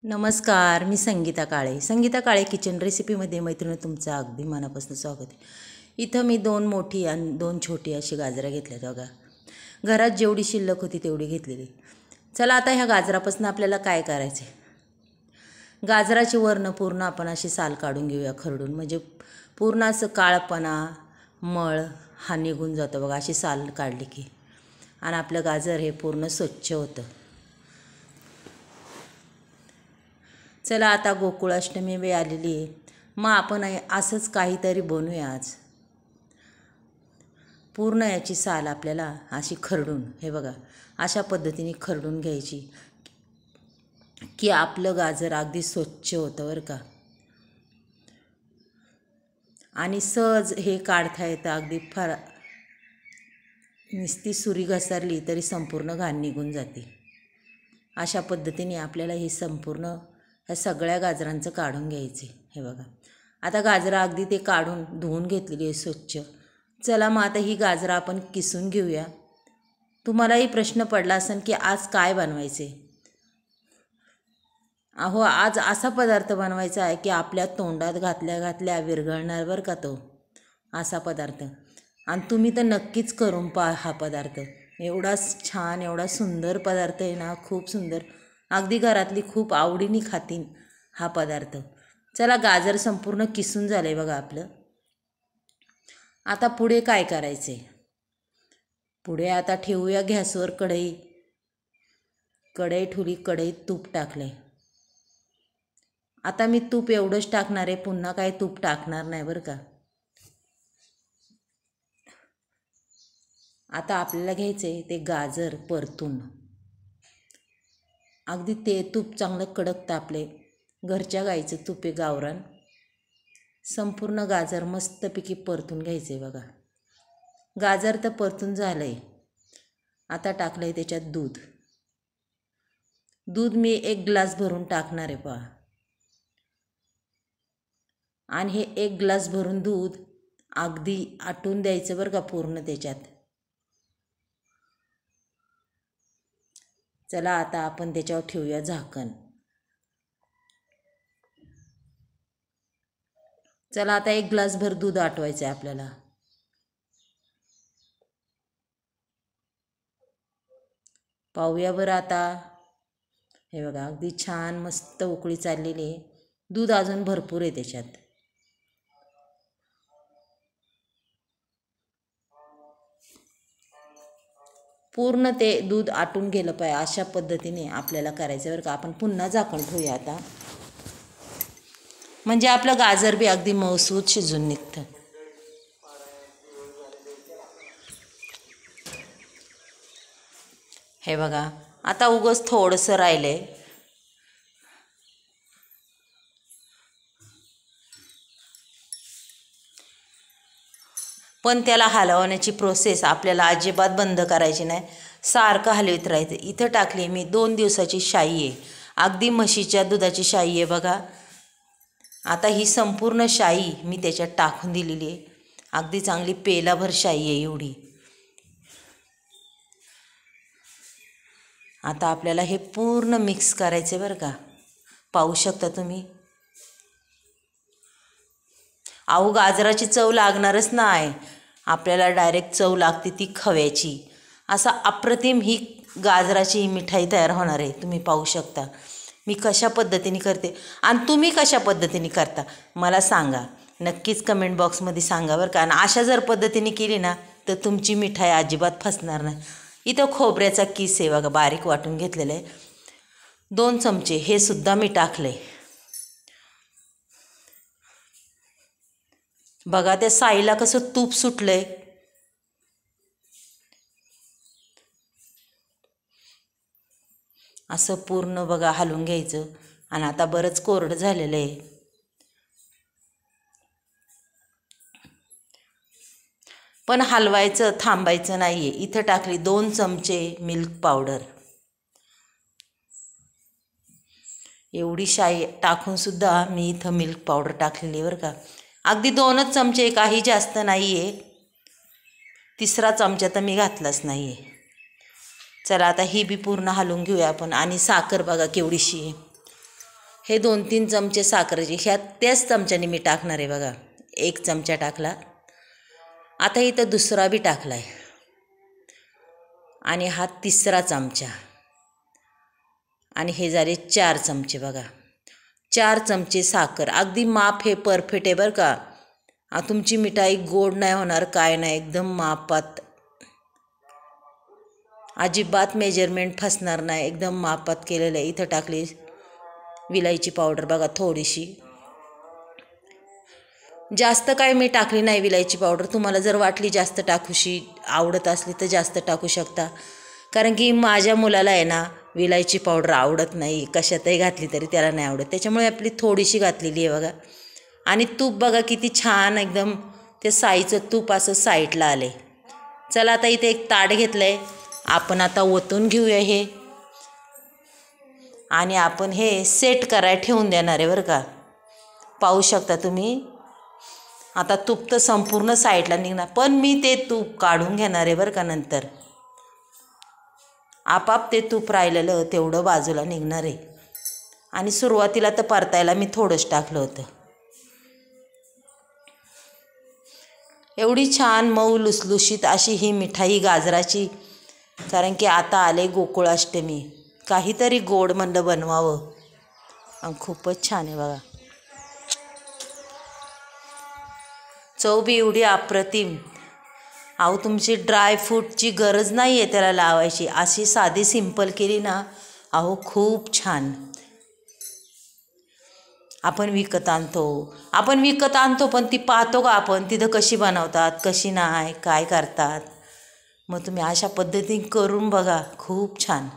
नमस्कार, मी संगीता काळे. संगीता काळे किचन रेसिपीमध्ये मैत्रिणी तुमचं अगदी मनापासून स्वागत आहे. इथं मी 2 मोठी आणि 2 छोटी अशी गाजरं घेतल्यात बघा. घरात जेवढी शिल्लक होती तेवढी घेतलेली. चला आता ह्या गाजरापासून आपल्याला काय करायचं आहे. गाजराची वरनं पूर्ण आपण अशी साल काढून घेऊया खरडून, म्हणजे पूर्ण असं काळपणा मळ हा निघून जातो बघा. अशी साल काढली की आणि आपलं गाजर हे पूर्ण स्वच्छ होतं. चला आता गोकुळाष्टमी वेळ आलेली आहे, मग आपण असंच काहीतरी बनवूया आज. पूर्ण याची साल आपल्याला अशी खरडून, हे बघा अशा पद्धतीने खरडून घ्यायची की आपलं गाजर अगदी स्वच्छ होतं बरं का. आणि सहज हे काढता येतं, अगदी फार नुसती सुरी घसरली तरी संपूर्ण घाण निघून जाते. अशा पद्धतीने आपल्याला हे संपूर्ण ह्या सगळ्या गाजरांचं काढून घ्यायचे. हे बघा आता गाजरं अगदी ते काढून धुवून घेतलेली आहे स्वच्छ. चला मग आता ही गाजरं आपण किसून घेऊया. तुम्हालाही प्रश्न पडला असेल की आज काय बनवायचे. अहो, आज असा पदार्थ बनवायचा आहे की आपल्या तोंडात घातल्या घातल्या विरघळणार बरं का तो असा पदार्थ. आणि तुम्ही तर नक्कीच करून पहा हा पदार्थ. एवढा छान, एवढा सुंदर पदार्थ आहे ना, खूप सुंदर. अगदी घरातली खूप आवडीने खातीन हा पदार्थ. चला गाजर संपूर्ण किसून झालं आहे बघा आपलं. आता पुढे काय करायचं आहे. पुढे आता ठेवूया गॅसवर कढई. कढई ठेवली, कढईत तूप टाकले. आता मी तूप एवढंच टाकणार आहे, पुन्हा काय तूप टाकणार नाही बरं का. आता आपल्याला घ्यायचं आहे ते गाजर परतून. अगदी ते तूप चांगलं कडक तापले. घरच्या गाईचं तूप आहे, गावरान. संपूर्ण गाजर मस्तपैकी परतून घ्यायचं आहे बघा. गाजर तर परतून झालं आहे. आता टाकलं आहे त्याच्यात दूध. दूध मी 1 ग्लास भरून टाकणार आहे पहा. आणि हे 1 ग्लास भरून दूध अगदी आटून द्यायचं बरं का पूर्ण त्याच्यात. चला आता आपण त्याच्यावर ठेवूया झाकण. चला आता 1 ग्लासभर दूध आटवायचं आहे आपल्याला. पाहूया बरं आता. हे बघा अगदी छान मस्त उकळी चाललेली आहे. दूध अजून भरपूर आहे त्याच्यात. पूर्ण ते दूध आटून गेलं पाहिजे अशा पद्धतीने आपल्याला करायचं बरं का. आपण पुन्हा झाकण ठेवूया आता, म्हणजे आपलं गाजर बी अगदी मऊसूत शिजून निघतं. हे बघा आता उगाच थोडंसं राहिलं आहे. पण त्याला हलवण्याची प्रोसेस आपल्याला अजिबात बंद करायची नाही, सारखं हलवीत राहायचं. इथं टाकली मी 2 दिवसाची शाई आहे, अगदी म्हशीच्या दुधाची शाई आहे बघा. आता ही संपूर्ण शाई मी त्याच्यात टाकून दिलेली आहे. अगदी चांगली पेलाभर शाई आहे एवढी. आता आपल्याला हे पूर्ण मिक्स करायचं बरं का. पाहू शकता तुम्ही. अहो, गाजराची चव लागणारच नाही आपल्याला, डायरेक्ट चव लागते ती खव्याची. असा अप्रतिम ही गाजराची मिठाई तयार होणार आहे. तुम्ही पाहू शकता मी कशा पद्धतीने करते आणि तुम्ही कशा पद्धतीने करता मला सांगा. नक्कीच कमेंट बॉक्समध्ये सांगा बरं का. आणि अशा जर पद्धतीने केली ना तर तुमची मिठाई अजिबात फसणार नाही. इथं खोबऱ्याचा किस आहे बघा, बारीक वाटून घेतलेलं आहे. 2 चमचे हे सुद्धा मी टाकले. बघा त्या साईला कसं तूप सुटलंय. असं पूर्ण बघा हलवून घ्यायचं. आणि आता बरंच कोरडं झालेलं आहे. पण हलवायचं थांबायचं नाही आहे. इथं टाकली 2 चमचे मिल्क पावडर. एवढी शाई टाकूनसुद्धा मी इथं मिल्क पावडर टाकलेली बरं का. अगदी 2च चमचे, काही जास्त नाही आहे. 3रा चमचा तर मी घातलाच नाही आहे. चला आता ही बी पूर्ण हलवून घेऊया आपण. आणि साखर बघा केवढीशी आहे. हे 2-3 चमचे साखरेचे ह्यात त्याच चमच्याने मी टाकणार आहे बघा. 1 चमचा टाकला. आता इथं दुसरा बी टाकला आहे आणि हा 3रा चमचा आणि हे झाले 4 चमचे बघा. 4 चमचे साखर. अगदी माप हे परफेक्ट आहे बरं का. तुमची मिठाई गोड नाही होणार, काय नाही, एकदम मापात, अजिबात मेजरमेंट फसणार नाही, एकदम मापात केलेलं आहे. इथं टाकली विलायची पावडर बघा थोडीशी, जास्त काय मी टाकली नाही विलायची पावडर. तुम्हाला जर वाटली जास्त टाकूशी आवडत असली तर जास्त टाकू शकता, कारण की माझ्या मुलाला आहे ना विलायची पावडर आवडत नाही, कशातही घातली तरी त्याला नाही आवडत, त्याच्यामुळे आपली थोडीशी घातलेली आहे बघा. आणि तूप बघा किती छान एकदम ते साईचं तूप असं साईडला आले. चला आता इथे एक ताट घेतलं आहे, आपण आता ओतून घेऊया हे आणि आपण हे सेट करायला ठेवून देणार आहे बरं का. पाहू शकता तुम्ही. आता तूप तर संपूर्ण साईडला निघणार, पण मी ते तूप काढून घेणार आहे बरं का. नंतर आपाप ते तूप राहिलेलं तेवढं बाजूला निघणार आहे. आणि सुरुवातीला तर परतायला मी थोडंच टाकलं होतं. एवढी छान मऊ लुसलुशीत अशी ही मिठाई गाजराची, कारण की आता आले गोकुळाष्टमी, काहीतरी गोड म्हणलं बनवावं. आणि खूपच छान आहे बघा. चव बी एवढी अप्रतिम. तुमची ड्रायफ्रूटची गरज नाही आहे त्याला लावायची, अशी साधी सिंपल केली ना, खूप छान. आपण विकत आणतो पण ती पाहतो का आपण तिथं कशी बनवतात, कशी नाही, काय करतात. मग तुम्ही अशा पद्धतीने करून बघा, खूप छान.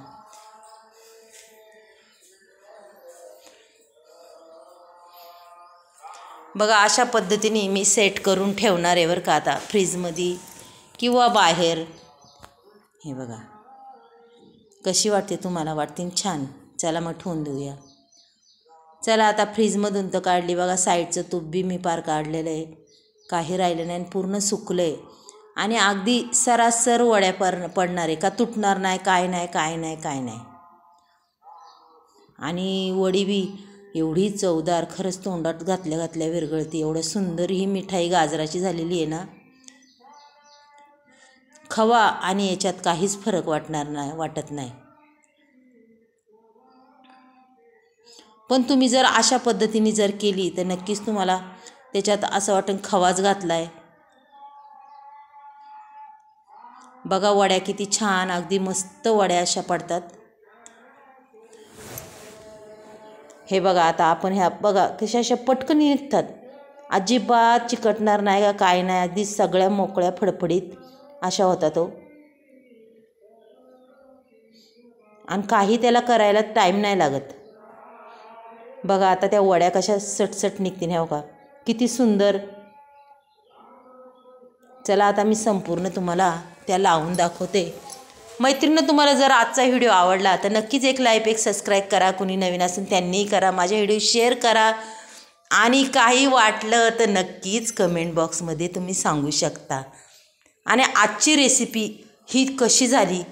बघा अशा पद्धतीने मी सेट करून ठेवणार आहे बरं का, आता फ्रीजमध्ये किंवा बाहेर. हे बघा कशी वाटते तुम्हाला, वाटते छान. चला मग ठेवून देऊया. चला आता फ्रीजमधून तर काढली बघा, साईडचं तूप बी मी पार काढलेलं आहे, काही राहिलं नाही, पूर्ण सुकलं आहे. आणि अगदी सरासर वड्या पडणार आहे का, तुटणार नाही, काय नाही. आणि वडी बी एवढी चवदार, खरंच तोंडात घातल्या विरघळती. एवढं सुंदर ही मिठाई गाजराची झालेली आहे ना. खवा आणि याच्यात काहीच फरक वाटत नाही. पण तुम्ही जर अशा पद्धतीने जर केली तर नक्कीच तुम्हाला त्याच्यात असं वाटेल खवाच घातलाय. बघा वड्या किती छान, अगदी मस्त वड्या अशा पडतात. हे बघा आता आपण ह्या बघा कशा अशा पटकन निघतात, अजिबात चिकटणार नाही का, काय नाही, अगदी सगळ्या मोकळ्या फडफडीत अशा होतात. आणि काही त्याला करायला टाईम नाही लागत. बघा आता त्या वड्या कशा सटसट निघतील, हे बघा किती सुंदर. चला आता मी संपूर्ण तुम्हाला त्या लावून दाखवते. मैत्रिणी, तुम्हाला जर आजचा व्हिडिओ आवडला तर नक्कीच एक लाईक, एक सबस्क्राईब करा. कुणी नवीन असेल त्यांनीही करा. माझे व्हिडिओ शेअर करा. आणि काही वाटलं तर नक्कीच कमेंट बॉक्समध्ये तुम्ही सांगू शकता. आणि आजची रेसिपी ही कशी झाली,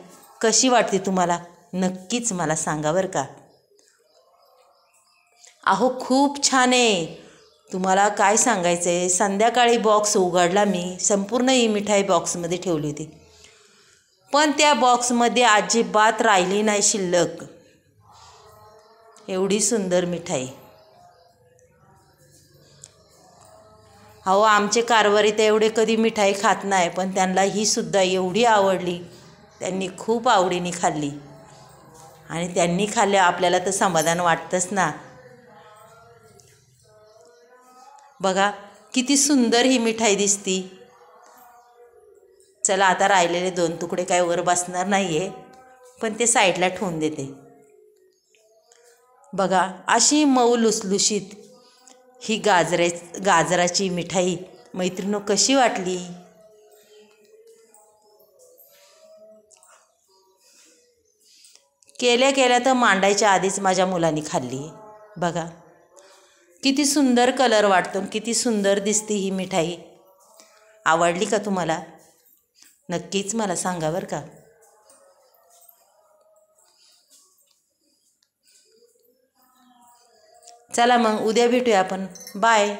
कशी वाटते तुम्हाला, नक्कीच मला सांगा बरं का. खूप छान आहे. तुम्हाला काय सांगायचं आहे, संध्याकाळी बॉक्स उघडला मी, संपूर्ण ही मिठाई बॉक्समध्ये ठेवली होती, पण त्या बॉक्समध्ये अजिबात राहिली नाही शिल्लक. एवढी सुंदर मिठाई. आमचे कारभारी तर एवढे कधी मिठाई खात नाही, पण त्यांना ही सुद्धा एवढी आवडली, त्यांनी खूप आवडीने खाल्ली. आणि त्यांनी खाल्ले आपल्याला तर समाधान वाटतंच ना. बघा किती सुंदर ही मिठाई दिसती. चला आता राहिलेले 2 तुकडे काय वर बसणार नाही आहे, पण ते साईडला ठेवून देते. बघा अशी मऊ लुसलुशीत ही गाजराची मिठाई मैत्रिणींनो कशी वाटली. केल्या तर मांडायच्या आधीच माझ्या मुलांनी खाल्ली. बघा किती सुंदर कलर वाटतो, किती सुंदर दिसते ही मिठाई. आवडली का तुम्हाला, नक्कीच मला सांगा बरं का. चला मग उद्या भेटूया आपण. बाय.